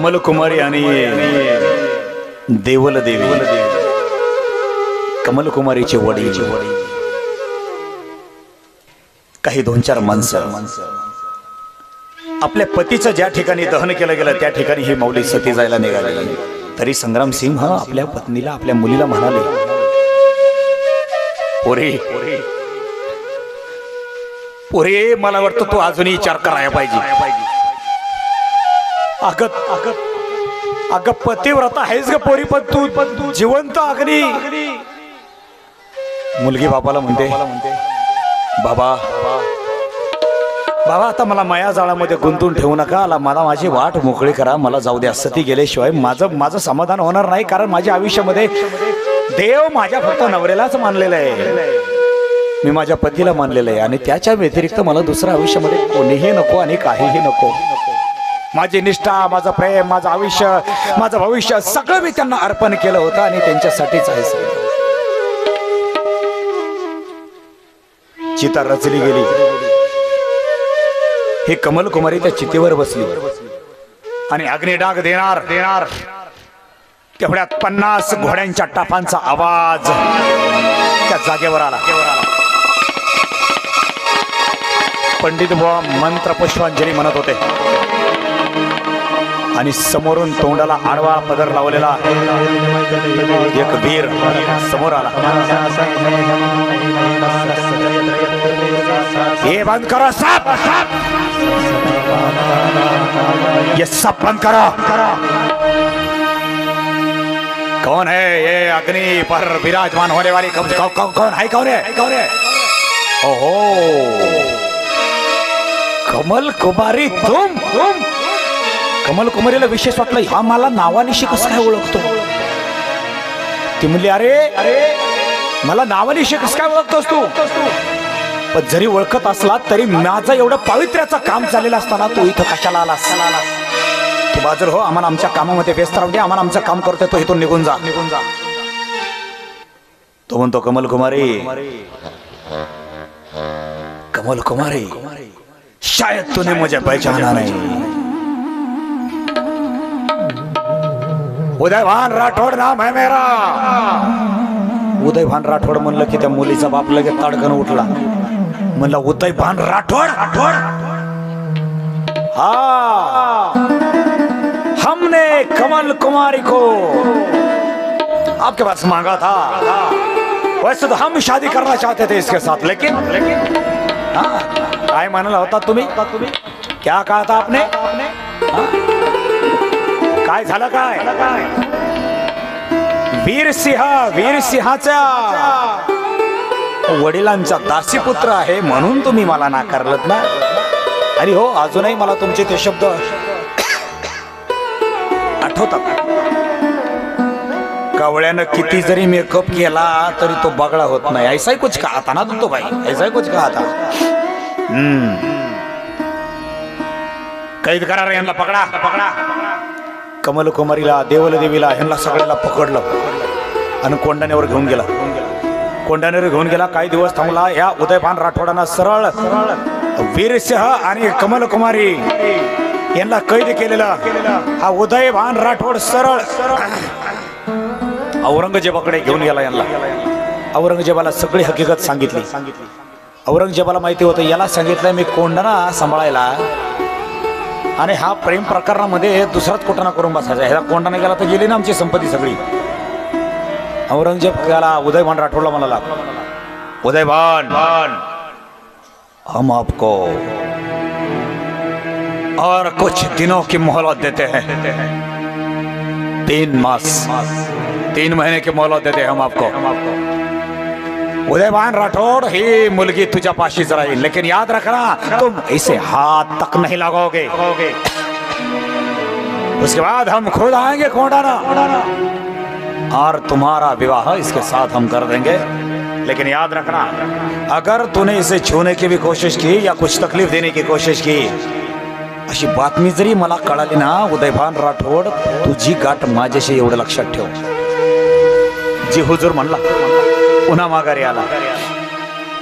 कमल कुमारी आणि देवल देवी कमल कुमारीचे वडील काही 2-4 माणसं आपल्या पतीचं ज्या ठिकाणी दहन केलं गेलं त्या ठिकाणी ही माऊली सती जायला निघाली. तरी संग्राम सिंह आपल्या पत्नीला आपल्या मुलीला म्हणाले, पोरे पोरे मला वाटतं तू अजूनही विचार करायला पाहिजे. अगं पतिव्रत आहेस ग पोरी, पण तू जिवंत अग्नी. मुलगी बाबाला म्हणते, बाबा बाबा आता मला माया जाळामध्ये गुंतून ठेवू नका, मला माझी वाट मोकळी करा, मला जाऊ द्या. सती गेल्याशिवाय माझं समाधान होणार नाही. कारण माझ्या आयुष्यामध्ये देव माझ्या फक्त नवऱ्यालाच मानलेलं आहे, मी माझ्या पतीला मानलेलं आहे, आणि त्याच्या व्यतिरिक्त मला दुसऱ्या आयुष्यामध्ये कोणीही नको आणि काहीही नको. माझी निष्ठा, माझं प्रेम, माझं आयुष्य, माझं भविष्य सगळं मी त्यांना अर्पण केलं होतं आणि त्यांच्यासाठीच आहे. चिता रचली गेली. ही कमल कुमारी त्या चितेवर बसली आणि अग्निडाग देणार तेवढ्यात 50 घोड्यांच्या टापांचा आवाज त्या जागेवर आला. पंडित बुवा मंत्र पुष्पांजली म्हणत होते आणि समोरून तोंडाला आडवा पदर लावलेला एक वीर समोर आला. ये बंद करो साप, ये सब बंद करो. कौन है ये अग्नि पर विराजमान होने वाली? कौन है? ओहो कमल कुमारी, तुम कमल कुमारीला विशेष वाटलं, हा मला नावानिशी कसं काय ओळखतो? ती म्हणली, अरे मला नावानिशी कसं काय ओळखतोस तू? पण जरी ओळखत असला तरी माझं एवढं पावित्र्याचं काम चाललेलं असताना तू इथं कशाला आलास? तू बाजूर हो, आम्हाला आमच्या कामामध्ये व्यस्त राहू दे, आम्हाला आमचं काम करतोय, तो इथून निघून जा. तो म्हणतो, कमल कुमारी शायद तूने मुझे पहचाना नहीं. उदयभान राठोड नाम है मेरा. उदयभान राठोड म्हणलं की त्या मुलीचा बाप लगेच ताडकन उठला. म्हणला, उदयभान राठोड? हाँ, हमने कमल कुमारी को आपके पास मांगा था. वैसे तो हम शादी करना चाहते थे इसके साथ, लेकिन हाँ, काय म्हणाला होता तुम्ही? क्या कहा था आपने? काय झालं? काय वीरसिंहाच्या वडिलांचा दासीपुत्र आहे म्हणून तुम्ही मला नाकारलत ना? आणि हो, अजूनही मला तुमचे ते शब्द आठवतात. कवळ्यानं किती जरी मेकअप केला तरी तो बगळा होत नाही. ऐसा ही कुछ कहा था ना तो भाई, ऐसा ही कुछ कहा था. कैद करा रे यांना, पकडा. कमल कुमारीला, देवल देवीला, ह्यांना सगळ्याला पकडलं आणि कोंडाण्यावर घेऊन गेला. काही दिवस थांबला. या उदयभान राठोडांना सरळ वीरसिंह आणि कमल कुमारी यांना कैद केलेला हा उदयभान राठोड सरळ औरंगजेबाकडे घेऊन गेला. यांना औरंगजेबाला सगळी हकीकत सांगितली. औरंगजेबाला माहिती होतं, याला सांगितलं मी कोंडाणा सांभाळायला, आणि हा प्रेम प्रकरणामध्ये दुसराच कोटाणा करून बसायचा. ह्याला कोंडाणा गेला तर गेली ना आमची संपत्ती सगळी. औरंगजेब त्याला उदयभान राठोडला म्हणाला, उदयभान, हम आपको और कुछ दिनों की मोहलत देते हैं. 3 महीने की मोहलत देते हैं हम आपको. उदयभान राठौड़, ही मुलगी तुझ्या पाशीच राहील, लेकिन याद रखना तुम इसे हाथ तक नहीं लगाओगे. उसके बाद हम खुद आएंगे कोंडाना और तुम्हारा विवाह इसके साथ हम कर देंगे. लेकिन याद रखना, अगर तूने इसे छूने की भी कोशिश की या कुछ तकलीफ देने की कोशिश की, अशी बातमी जरी मला कळाली ना उदयभान राठोड, तुझी गाठ माझ्याशी एवढं लक्षात ठेव. जी हुजूर म्हणला पुन्हा माघारी आला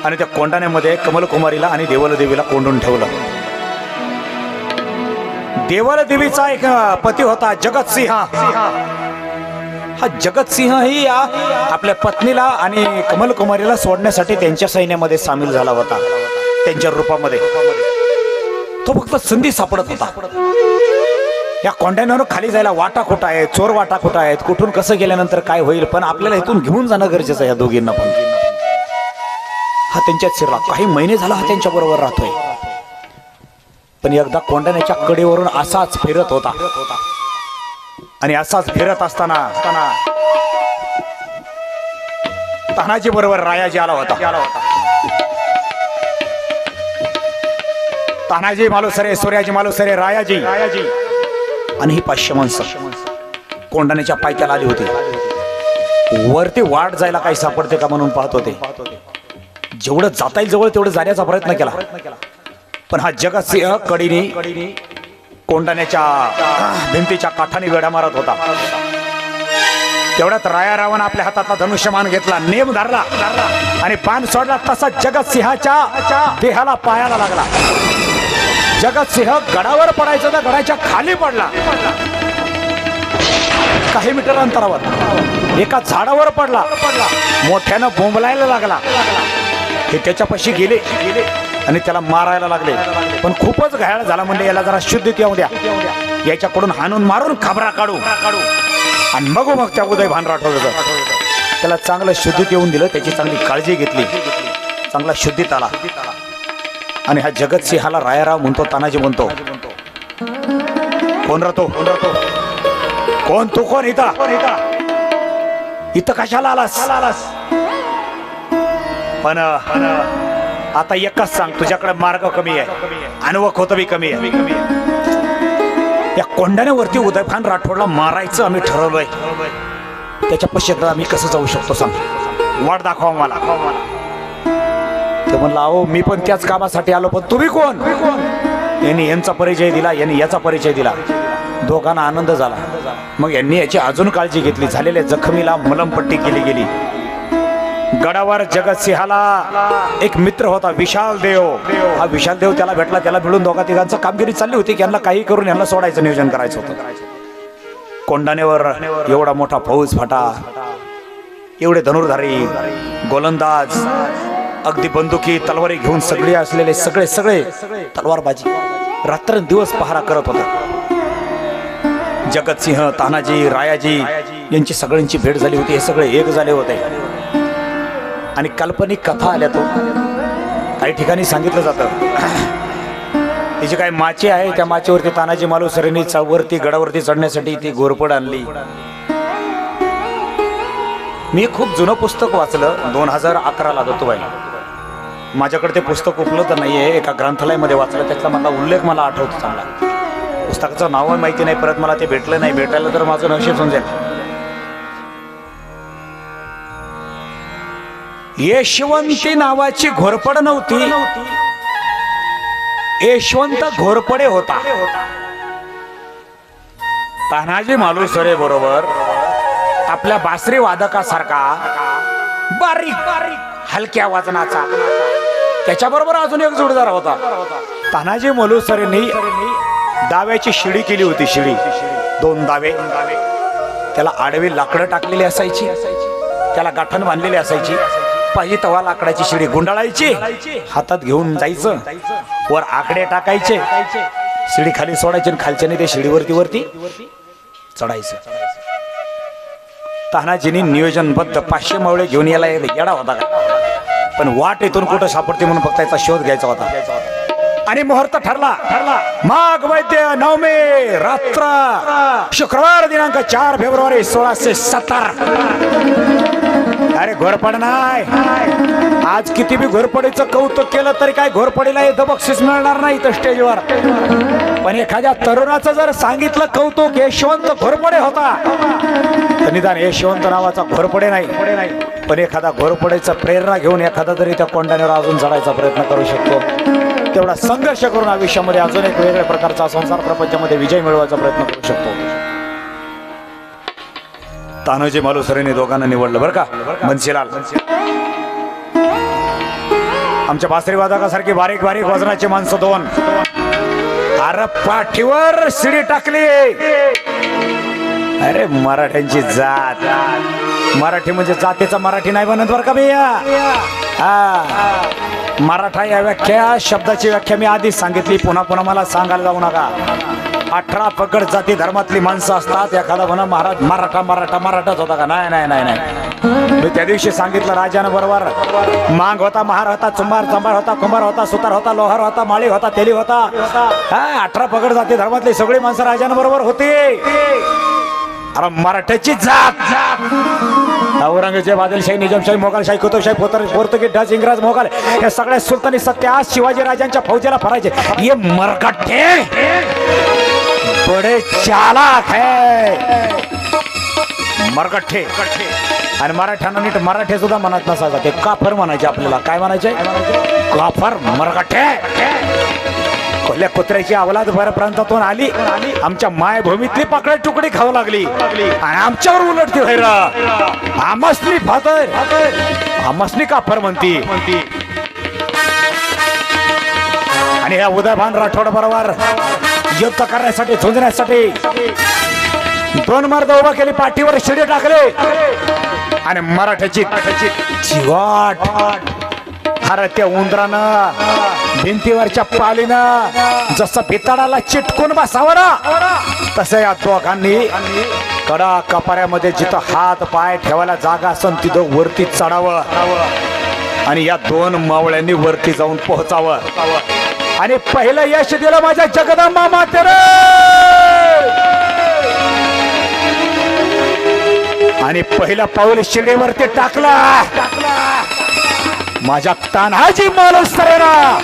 आणि त्या कोंडाण्यामध्ये कमल कुमारीला आणि देवल देवीला कोंडून ठेवलं. देवल देवीचा एक पती होता जगतसिंह. हा जगतसिंह ही आपल्या पत्नीला आणि कमल कुमारीला सोडण्यासाठी त्यांच्या सैन्यामध्ये सामील झाला होता. त्यांच्या रूपामध्ये तो फक्त संधी सापडत होता. या कोंड्यांवर खाली जायला वाटा खोटा आहे, चोर वाटा खोटा आहेत, कुठून कसं गेल्यानंतर काय होईल, पण आपल्याला इथून घेऊन जाणं गरजेचं आहे. या दोघींना पण हा त्यांच्यात शिरला. काही महिने झाला हा त्यांच्या बरोबर राहतोय. पण एकदा कोंडाण्याच्या कडेवरून असाच फिरत होता आणि असाच फिरत असताना तानाजी बरोबर रायाजी आला होता. तानाजी मालुसरे, सूर्याजी मालुसरे, रायाजी आणि ही 500 माणसं कोंडाण्याच्या पायथ्याला आली होती. वरती वाट जायला काही सापडते का म्हणून पाहत होते. जेवढं जाता येईल जवळ तेवढं जाण्याचा प्रयत्न केला. पण हा जगतसिंह कडीने कोंडाण्याच्या भिंतीच्या काठाने वेढा मारत होता. तेवढ्यात राया रावण आपल्या हातातला धनुष्यमान घेतला, नेम धरला आणि बाण सोडला. तसा जगतसिंहाच्या देहाला पायाला लागला. जगतसिंह गडावर पडायचं तर गडाच्या खाली पडला. काही मीटर अंतरावर एका झाडावर पडला. मोठ्यानं बोंबलायला लागला. हे त्याच्यापाशी गेले आणि त्याला मारायला लागले. पण खूपच घायल झाला. म्हणजे याला जरा शुद्धीत येऊ द्या, याच्याकडून हाणून मारून खबरा काढू आणि मग त्या उदय भान राठोड त्याला चांगलं शुद्धीत येऊन दिलं. त्याची चांगली काळजी घेतली. चांगला शुद्धीत आला. आणि हा जगतसिंहाला रायाराव म्हणतो, तानाजी म्हणतो, कोण राहतो, कोण तू, कोण इथं कशाला आलास? पण आता एकच सांग, तुझ्याकडे मार्ग कमी आहे, अनुभव होतं बी कमी आहे. या कोंडाण्यावरती उदयभान राठोडला मारायचं आम्ही ठरवलंय. त्याच्या पश्चात आम्ही कसं जाऊ शकतो सांग, वाट दाखवा मला. ते म्हणलं, अहो मी पण त्याच कामासाठी आलो, पण तुम्ही कोण? यांनी यांचा परिचय दिला, यांनी याचा परिचय दिला. दोघांना आनंद झाला. मग यांनी याची अजून काळजी घेतली. झालेल्या जखमीला मलमपट्टी केली गेली. गडावर जगतसिंहाला एक मित्र होता, विशाल देव. हा विशाल देव त्याला भेटला. त्याला मिळून दोघा तिघांचं कामगिरी चालली होती की यांना काही करून यांना सोडायचं नियोजन करायचं होतं. कोंडाण्यावर एवढा मोठा फौज फाटा, एवढे धनुर्धारी, गोलंदाज, अगदी बंदुकी तलवारी घेऊन सगळे असलेले सगळे तलवारबाजी रात्रंदिवस पहारा करत होते. जगतसिंह, तानाजी, रायाजी यांची सगळ्यांची भेट झाली होती. हे सगळे एक झाले होते. आणि काल्पनिक कथा आल्या. तो काही ठिकाणी सांगितलं जातं, तिची काय माची आहे, त्या माचीवरती तानाजी मालुसरेंनी वरती गडावरती चढण्यासाठी ती घोरपड आणली. मी खूप जुनं पुस्तक वाचलं 2011ला दत्तूबाई. माझ्याकडे ते पुस्तक उपलब्ध नाहीये. एका ग्रंथालयामध्ये वाचलं. त्यातला मला उल्लेख मला आठवतो चांगला. पुस्तकाचं नाव माहिती नाही, परत मला ते भेटलं नाही. भेटायला तर माझं नशीब समजेल. यशवंती नावाची घोरपड नव्हती, यशवंत घोरपडे होता. तानाजी मालुसरे बरोबर आपल्या बासरी वादकासारखा बारीक हलक्या वजनाचा त्याच्याबरोबर अजून एक जोडदार होता. तानाजी मालुसरेंनी दाव्याची शिडी केली होती. शिडी 2 दावे. त्याला आडवी लाकडं टाकलेली असायची, त्याला गाठण बांधलेली असायची. पाहिजे तवा लाकडाची शिडी गुंडाळायची, हातात घेऊन जायचं, वर आकडे टाकायचे, शिडी खाली सोडायची आणि खालच्याने ते शिडीवरती चढायचं. तानाजींनी नियोजनबद्ध 500 मावळे घेऊन यायला येडा होता का, पण वाट इथून कुठं सापडते म्हणून फक्त याचा शोध घ्यायचा होता. आणि मुहूर्त ठरला. माघ वैद्य 9 मे रात्र शुक्रवार दिनांक 4 फेब्रुवारी 1670. अरे घोरपड नाही, आज किती बी घोरपडीचं कौतुक केलं तरी काय घोरपडीला इथं बक्षीस मिळणार नाही इथं स्टेजवर. पण एखाद्या तरुणाचं जर सांगितलं कौतुक यशवंत घोरपडे होता, तर निदान यशवंत नावाचा घोरपडे नाही, पण एखादा घोरपडेचा प्रेरणा घेऊन एखादा तरी त्या कोंडाण्यावर अजून चढायचा प्रयत्न करू शकतो. तेवढा संघर्ष करून आयुष्यामध्ये अजून एक वेगळ्या प्रकारचा संसार प्रपंचामध्ये विजय मिळवायचा प्रयत्न करू शकतो. तानाजी मालुसरेंनी दोघांना निवडलं बरं का. मनशीलाल आमच्या बासरी वादकासारखी बारीक वजनाची माणसं 2 अरे पाठीवर शिडी टाकली. अरे मराठ्यांची जात, मराठी म्हणजे जातीचा मराठी नाही बनत बरं का भैया. मराठा या व्याख्या शब्दाची व्याख्या मी आधीच सांगितली, पुन्हा पुन्हा मला सांगायला जाऊ नका. 18 पगड जाती धर्मातली माणसं असतात. एखादा म्हणा महाराज मराठा मराठा मराठाच होता का? नाही नाही नाही नाही. मी त्या दिवशी सांगितलं राजानं बरोबर. मांग होता, महार होता, चुंबार चंबार होता, कुंभार होता, सुतार होता, लोहार होता, माळी होता, तेली होता. 18 पगड जाती धर्मातली सगळी माणसं राजानं बरोबर होती. अरे मराठ्याची जात. औरंगजेब, आदिलशाही, निजामशाही, मोगलशाही, कुतुबशाही, पोर्तुगीज, डच, इंग्रज, मोगल हे सगळे सुलतानी सत्य आज शिवाजी राजांच्या फौजेला फरायचे. ये मरकट्टे बडे चालाक है. मरकट्टे. आणि मराठ्यांना नीट मराठे सुद्धा म्हणत नसायचा, ते काफर म्हणायचे. आपल्याला काय म्हणायचे? काफर, मरकट्टे. कोल्ह्या कुत्र्याची अवलाद भर प्रांतातून आली, आमच्या मायभूमीतली पाकळी तुकडी खाऊ लागली आणि आमच्यावर उलटती व्हायला. आमसनी फातर, आमसनी काफर म्हणती. आणि ह्या उदयभान राठोड बरोबर युद्ध करण्यासाठी, झुंजण्यासाठी 2 मर्द उभा केली, पाठीवर शिडी टाकले आणि मराठ्याची चिवाट. अरे त्या उंदरानं भिंतीवरच्या पालीनं जसं भिताडाला चिटकून बसावं ना, तसं या दोघांनी कडा कपाऱ्यामध्ये जिथं हात पाय ठेवायला जागा असन तिथं वरती चढावं आणि या 2 मावळ्यांनी वरती जाऊन पोहोचावं. आणि पहिलं यश दिलं माझ्या जगदंबा मातेनं. आणि पहिलं पाऊल शिडीवरती टाकला माझ्या तान्हाजी मालुसरेनं.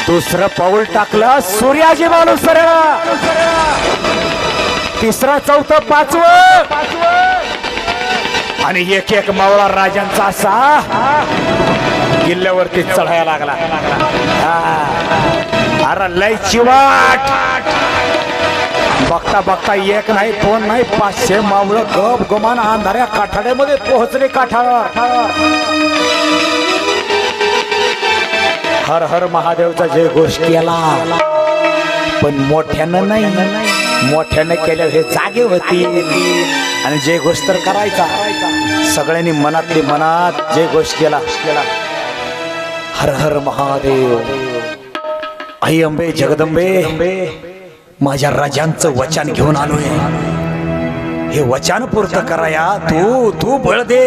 दुसरं पाऊल टाकलं सूर्याजी मालुसरेनं. तिसरं, चौथं, 5वं आणि एक एक मावळा राजांचा असा किल्ल्यावरती चढायला लागला. अरे लय चिवाट. बघता बघता 1 नाही 2 नाही 500 मावळं गप गुमान अंधाऱ्या काठाड्यामध्ये पोहोचले काठावर. हर हर महादेवचा जय घोष केला, पण मोठ्यानं नाही. मोठ्यानं केल्या हे जागे होती आणि जय घोष तर करायचा. सगळ्यांनी मनातली मनात जय घोष केला. हर हर महादेव. आई अंबे जगदंबे, माझ्या राजांचं वचन घेऊन आलोय. हे वचन पूर्ण कराया तू बळ दे.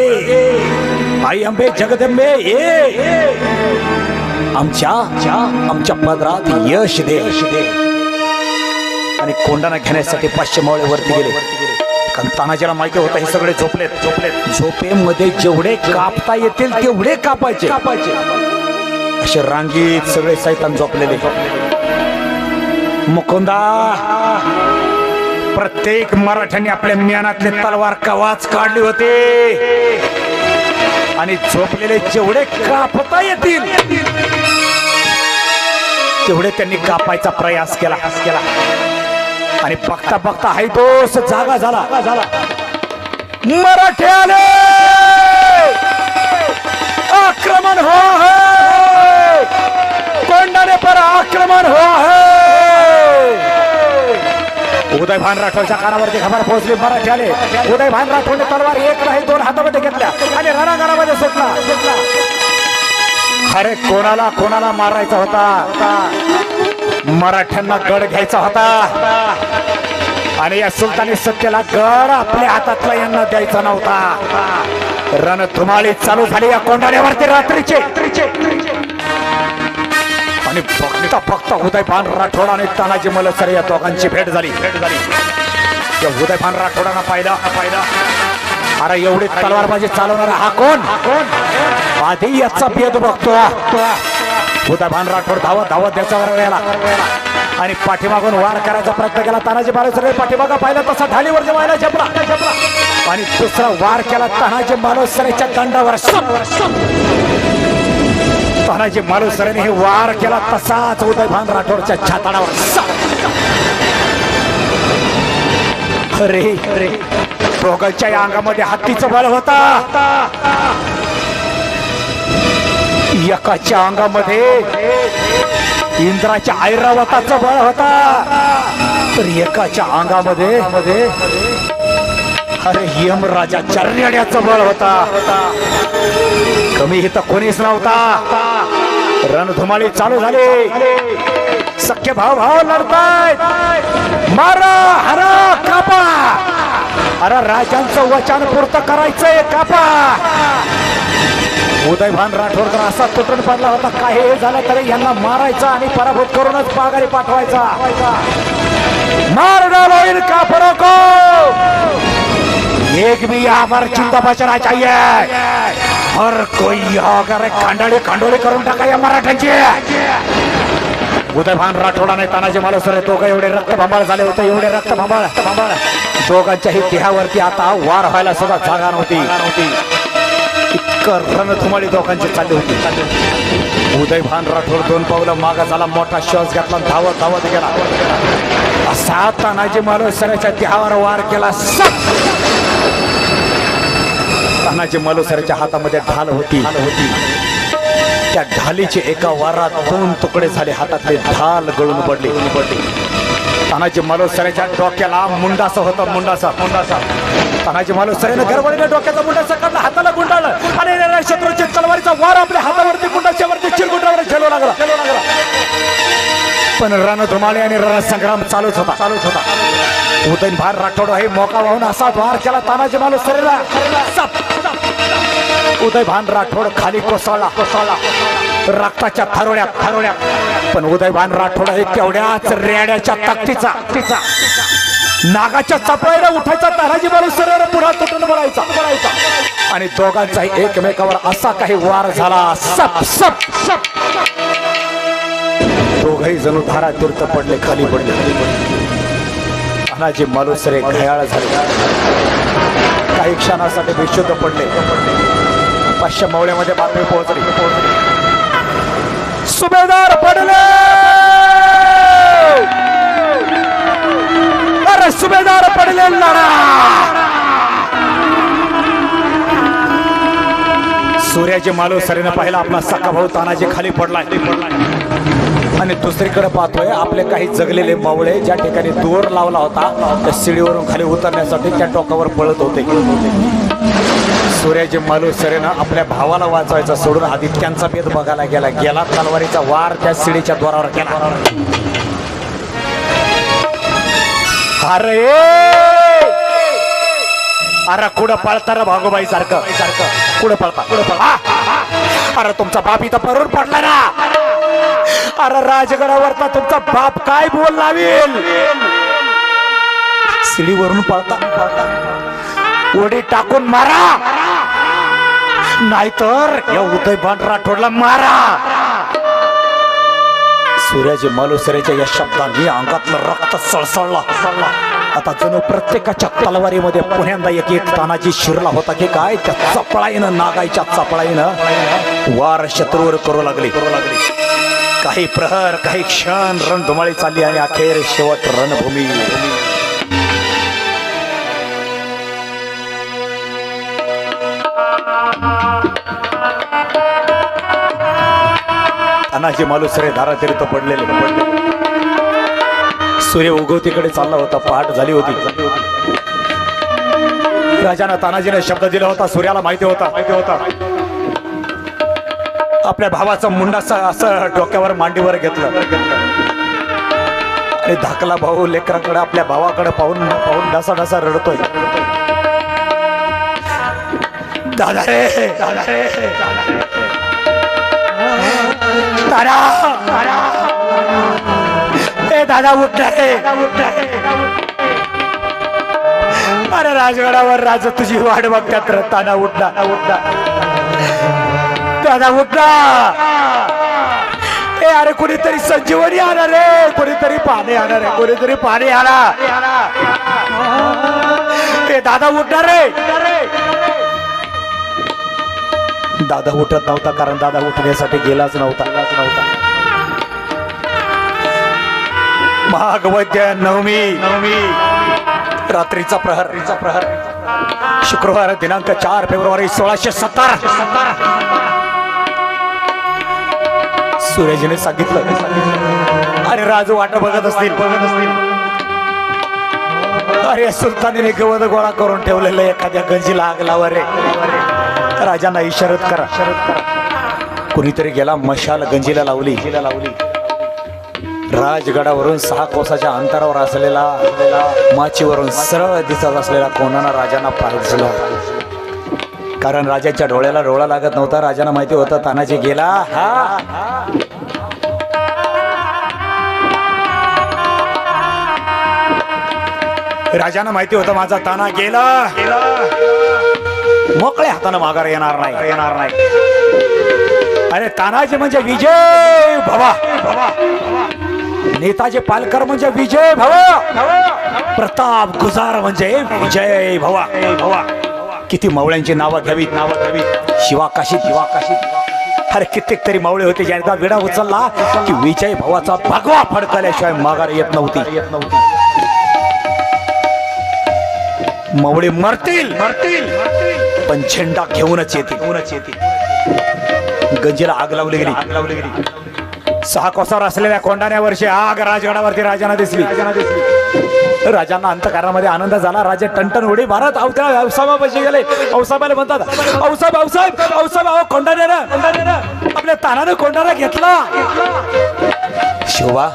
आई अंबे जगदंबे ये. आमच्या पदरात यश दे. आणि कोंडाणा घेण्यासाठी 500 मावळे वरती गेले. कारण तानाजीला माहिती होतं हे सगळे झोपलेत. झोपेमध्ये जेवढे कापता येतील तेवढे कापायचे. असे रांगीत सगळे सैतान झोपलेले. मुकुंदा, प्रत्येक मराठ्याने आपल्या म्यानातले तलवार कवाच काढली होती आणि झोपलेले जेवढे कापता येतील तेवढे त्यांनी कापायचा प्रयास केला. आणि बघता बघता हाय तोच जागा झाला. मराठे आले, आक्रमण हो है, कोंडाणे पर आक्रमण हो है. उदयभान राठोडच्या कानावरती खबर पोहोचली. मराठी आले. उदयभान राठोडने तलवार 1 नाही 2 हातामध्ये घेतल्या आणि रणांगणामध्ये सुटला. अरे कोणाला मारायचा होता? मराठ्यांना गड घ्यायचा होता आणि या सुलतानी सत्तेला गड आपल्या हातातला यांना द्यायचा नव्हता. रणधुमाळी चालू झाली या कोंडाण्यावरती रात्रीचे. आणि फक्त उदयभान राठोड आणि तानाजी मालुसरे या दोघांची भेट झाली. उदयभान राठोडांना पाहिला. अरे एवढी तलवारबाजी चालवणारा हा कोण? आधी याचा भेद बघतो. उदयभान राठोड धावत त्याच्यावर गेला आणि पाठीमागून वार करायचा प्रयत्न केला. तानाजी मालुसरे पाठीमागा पाहिला तसा ढालीवर जेवायला झेपला आणि दुसरा वार केला तानाजी मालुसरेच्या दंडावर. तानाजी मालुसरेने हे वार केला तसाच उदयभान राठोडच्या छाताडावर. अरे दोघांच्या अंगामध्ये हत्तीचं बल होता. एकाच्या अंगामध्ये इंद्राच्या ऐरावताचा बळ होता, तर एकाच्या अंगामध्ये अरे यमराजाच्या रेड्याचं बळ होता. कमी इथं कोणीच नव्हता. रणधुमाळी चालू झाली. सख्य भाव लढतायत. मारा हरा कापा. अरे राजांचं वचन पूर्ण करायचंय, कापा. उदयभान राठोडकर असा तुटून पडला होता, काही झालं तरी यांना मारायचा आणि पराभूत करूनच माघारी पाठवायचा. मार डालो इनका कापरों को, एक भी यहाँ पर चिंता बचना चाहिए. हर कोई अगर खांडोळी करून टाका मराठ्यांची. उदयभान राठोडाने तानाजी मालुसरे दोघं एवढे रक्तबंबाळ झाले होते, एवढे रक्तबंबाळ. दोघांच्याही देहावरती आता वार व्हायला सुद्धा जागा नव्हती. इतकं रणधुमाळी दोघांची चालली होती. उदयभान राठोड 2 पावलं मागा झाला, मोठा श्वास घेतला, धावत गेला. असा तानाजी मालुसरेच्या देहावर वार केला. तानाजी मालुसरेच्या हातामध्ये ढाल होती. त्या ढालीचे एका वारात 2 तुकडे झाले. हातातले ढाल गळून पडले. तानाजी मालुसरेच्या डोक्याला मुंडासा होता, मुंडासा. तानाजी मालुसरेने गडबडीने डोक्याचा मुंडासा काढला, हाताला गुंडाळलं आणि शत्रूच्या तलवारीचा वार आपल्या हातावरती मुंडाच्यावरती चिरगुंडावर झेलू लागला. पण रणधुमाळी आणि रणसंग्राम चालूच होता. उदयभान राठोड हे मोका वाहून असा वार केला तानाजी मालुसरेला. उदयभान राठोड खाली कोसळला. रक्ताच्या थारोळ्या. पण उदयभान राठोड हे केवढ्याच रेड्याच्या ताकदीचा. नागाच्या चपळाईला उठायचा, तानाजी मालुसरेला पुन्हा तुटून पडायचा. आणि दोघांचाही एकमेकावर असा काही वार झाला. सप दोघही जणू धारा तीर्थ पडले, खाली पडले. तानाजी मालुसरे घायाळ झाले, काही क्षणासाठी बेशुद्ध पडले. 500 मौल्यामध्ये बातमी पोहोचली. सुभेदार पडले. अरे सुभेदार पडले, लढा. सूर्याजी मालुसरेने पाहिला आपला सखा भाऊ तानाजी खाली पडलाय. आणि दुसरीकडे पाहतोय आपले काही जगलेले मावळे ज्या ठिकाणी दोर लावला होता त्या शिडीवरून खाली उतरण्यासाठी त्या टोकावर पळत होते. सूर्याजी मालुसरेनं आपल्या भावाला वाचवायचा सोडून आदित्यांचा भेद बघायला गेला. तलवारीचा वार त्या शिडीच्या द्वारावर केला. अरे कुठं पळता रे भागोबाई सारखं कुठं पळता. अरे तुमचा बाप इथं परून पडला ना. अरे राजगडावरचा तुमचा बाप काय बोल लावेल. शिडीवरून पळता. उडी टाकून मारा, नाहीतर या उदयभान राठोडला मारा. सूर्याजी मालुसरेच्या या शब्दांनी अंगातलं रक्त सळसळला. आता जणू प्रत्येकाच्या तलवारीमध्ये पुण्यांदा एक तानाजी शिरला होता की काय. त्या चपळाईनं, नागाईच्या चपळाईनं वार शत्रूवर करू लागली. काही प्रहर, काही क्षण रणधुमाळी चालली आणि अखेर शेवट रणभूमी. तानाजी मालुसरे धारातीर्थ पडलेले. सूर्य उगवतीकडे चालला होता. पहाट झाली होती. राजानं तानाजीने शब्द दिला होता. सूर्याला माहिती होता आपल्या भावाचा मुंडासा असं डोक्यावर मांडीवर घेतलं आणि धाकला भाऊ लेकराकडे आपल्या भावाकडे पाहून ढासा रडतोय. दादा रे, दादा उठ रे. अरे राजगडावर राज तुझी वाट बघतात. ताना उठला. दादा उठला. अरे कोणीतरी संजीवनी आणा रे, कोणीतरी पाणी आणा रे, कोणीतरी पाणी आणा. दादा उठणार रे. दादा उठत नव्हता, कारण दादा उठण्यासाठी गेलाच नव्हता. भागवत नवमी रात्रीचा प्रहर शुक्रवार दिनांक 4 फेब्रुवारी 1670. सूर्याजीने सांगितलं, अरे राजू वाट बघत असतील. अरे सुलतानीने गवत गोळा करून ठेवलेलं एखाद्या गंजीला आग लावा रे. राजांना इशारत करा. कुणीतरी गेला मशाल गंजीला लावली. राजगडावरून 6 कोसाच्या अंतरावर असलेला माचीवरून सरळ दिसत असलेला कोंढाणा राजांना पाहिला. कारण राजाच्या डोळ्याला डोळा लागत नव्हता. राजांना माहिती होतं तानाजी गेला. राजांना माहिती होतं माझा ताना गेला. मोकळ्या हातानं माघार येणार नाही. अरे तानाजी म्हणजे विजय भवा. नेताजी पालकर म्हणजे विजय भवा. प्रताप गुजार म्हणजे विजय भवा. किती मावळ्यांची नावं घ्यावीत. शिवाकाशीत. अरे कित्येक तरी मावळे होते ज्यांचा विडा उचलला की विजय भवाचा भगवा फडकल्याशिवाय माघार येत नव्हती. मावळे मरतील पण झेंडा घेऊनच येतील. गंजीला आग लावली गेली. 6 कोसावर असलेल्या कोंढाण्यावरची आग राजगडावरती राजांना दिसली. राजांना अंतःकरणामध्ये आनंद झाला. राजे टणटण उडी मारत औसाबापाशी गेले. औसाबाला म्हणतात, औसाब अहो कोंढाण्यानं आपल्या तानानं कोंढाणा घेतला. शिवा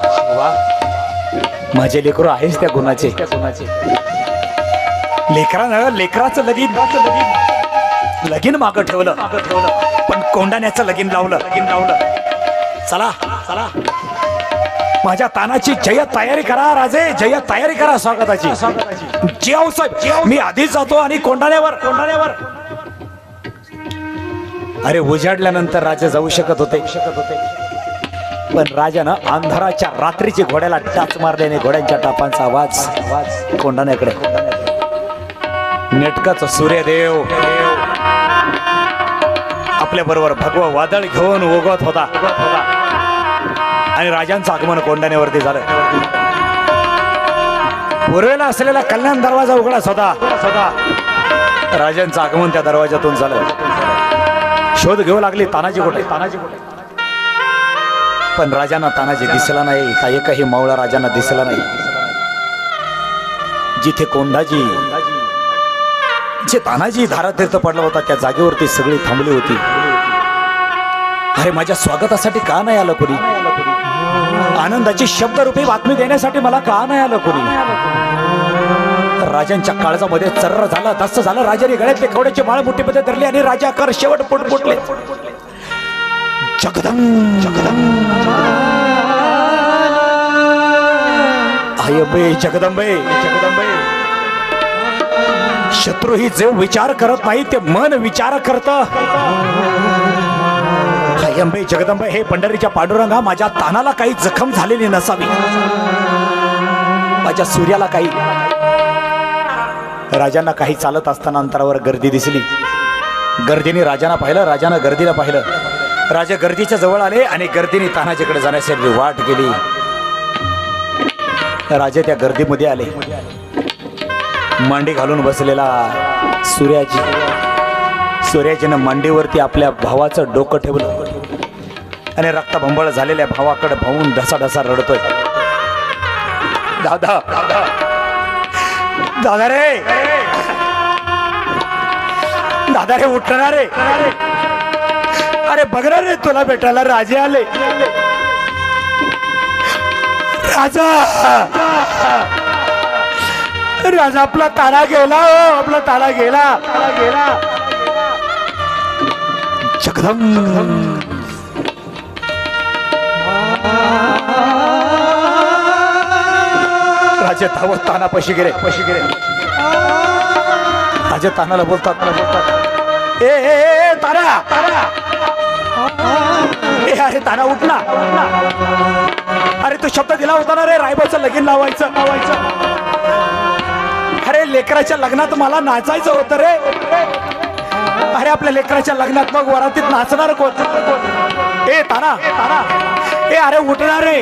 माझे लेकरू आहेच त्या गुणाचे. लेकराचं लगीन मागं ठेवलं पण कोंढाण्याचं लगीन लावलं. चला माझ्या तानाची जय तयारी करा. राजे जय तयारी करा स्वागताची. जेव साहेब मी आधीच जातो आणि कोंढाण्यावर. अरे उजाडल्यानंतर राजे जाऊ शकत होते पण राजानं अंधाराच्या रात्रीची घोड्याला टाच मारल्याने घोड्यांच्या टापांचा आवाज कोंढाण्याकडे. नेटकाच सूर्यदेव आपल्या बरोबर भगवा वादळ घेऊन उगवत होता आणि राजांचं आगमन कोंढाण्यावरती झालं. पूर्वेला असलेला कल्याण दरवाजा उघडाच होता. राजांचं आगमन त्या दरवाजातून झालं. शोध घेऊ लागली तानाजी कुठे. पण राजांना तानाजी दिसला नाही. का एकही मावळा राजांना दिसला नाही. जिथे कोंढाजी जे तानाजी धारातीर्थ पडला होता त्या जागेवरती सगळी थांबली होती. अरे माझ्या स्वागतासाठी का नाही आलं कोणी. आनंदाची शब्दरूपी बातमी देण्यासाठी मला का नाही आलं कोणी. राजांच्या काळजामध्ये चर्र झाला. दस्त झालं. राजाने गळ्यातले कवड्याची माळ मुठीमध्ये धरली आणि राजाकार शेवट पुटपुटले. जगदंबे शत्रू ही जे विचार करत नाही ते मन विचार करत. अंबे जगदंबे हे पंढरीच्या पांडुरंगा माझ्या तानाला काही जखम झालेली नसावी. माझ्या सूर्याला काही. राजांना काही चालत असताना अंतरावर गर्दी दिसली. गर्दीने राजांना पाहिलं. राजानं गर्दीला पाहिलं. राजा गर्दीच्या जवळ आले आणि गर्दीने तानाजीकडे जाण्यासाठी वाट केली. राजे त्या गर्दीमध्ये आले. मांडी घालून बसलेला सूर्याजीनं मांडीवरती आपल्या भावाचं डोकं ठेवलं आणि रक्तभंबळ झालेल्या भावाकडे भाऊन ढसाढसा रडतोय. दादा रे उठणार रे. अरे बघणार रे तुला भेटायला राजे आले. राजा आपला तारा गेला. आपला तारा गेला. जगदंब राजे धावत तानापाशी गेले. राजे तानाला बोलतात, ए तारा. अरे तारा उठला. अरे तू शब्द दिला होता ना रे रायबाचं लगीन लावायचं. अरे लेकराच्या लग्नात मला नाचायचं होतं रे. अरे आपल्या लेकराच्या लग्नात मग वरातीत नाचणार कोण. ए तारा. ए अरे उठणार रे.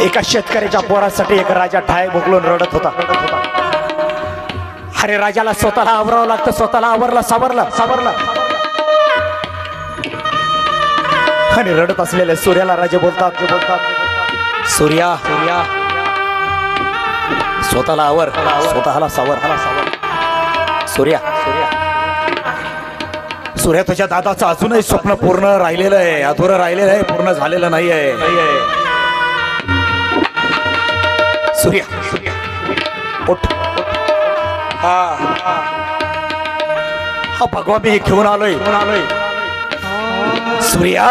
एका शेतकऱ्याच्या पोरासाठी एक राजा ठाय मोकलून रडत होता. अरे राजाला स्वतःला आवरावं लागतं. स्वतःला आवरलं सावरलं. आणि रडत असलेल्या सूर्याला राजे बोलतात सूर्या स्वतःला आवर, स्वतःला सावर. सूर्या तुझ्या दादाचं अजूनही स्वप्न पूर्ण राहिलेलं आहे, अधुरं राहिलेलं आहे, पूर्ण झालेलं नाही आहे. सूर्या उठ. हा भगवा मी घेऊन आलोय. सूर्या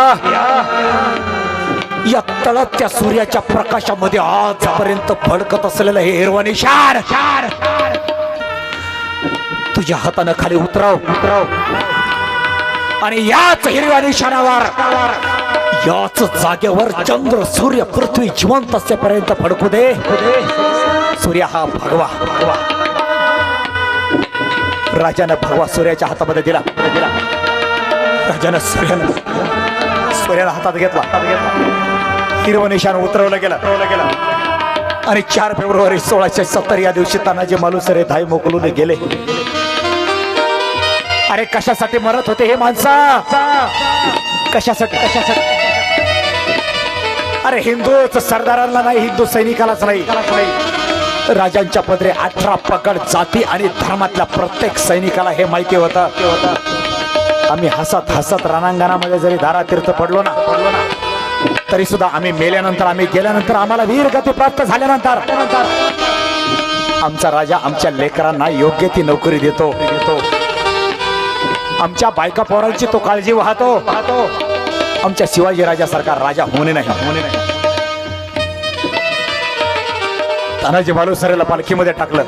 या तळत्या सूर्याच्या प्रकाशामध्ये आजपर्यंत फडकत असलेलं हे हिरवं निशाण तुझ्या हातानं खाली उतरव आणि याच हिरव्या निशाणावर याच जागेवर चंद्र सूर्य पृथ्वी जिवंत असेपर्यंत फडकू दे. सूर्य हा भगवा राजानं भगवा सूर्याच्या हातामध्ये दिला. राजानं सूर्याला हातात घेतला. हिरवं निशाण उतरवलं गेलं आणि 4 फेब्रुवारी 1670 या दिवशी तानाजी मालुसरे धाय मोकलून गेले. अरे कशासाठी मरत होते हे माणसा? कशासाठी? अरे हिंदूच सरदारांना नाही, हिंदू सैनिकालाच नाही, राजांच्या पदरी 18 पगड जाती आणि धर्मातल्या प्रत्येक सैनिकाला हे माहिती होतं. आम्ही हसत हसत रणांगणामध्ये जरी धारातीर्थ पडलो ना तरी सुद्धा आम्ही मेल्यानंतर, आम्ही गेल्यानंतर, आम्हाला वीर गती प्राप्त झाल्यानंतर आमचा राजा आमच्या लेकरांना योग्य ती नोकरी देतो. आमच्या बायका पोरांची तो काळजी वाहतो. आमच्या शिवाजी राजासारखा राजा होणे नाही. तानाजी मालुसरेला पालखीमध्ये टाकलं.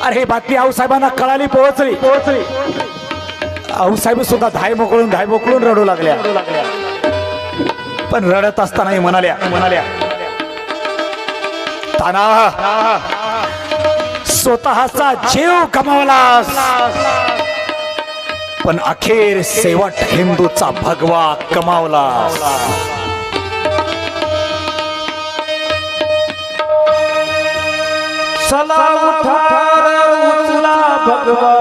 अरे बातमी आऊसाहेबांना कळाली, पोहोचली. आऊसाहेब सुद्धा धाय मोकळून रडू लागल्या. पण रडत असतानाही म्हणाल्या ताना स्वतःचा जीव गमावलास पण अखेर शेवट हिंदूचा भगवा कमावलास. चला उचला भगवा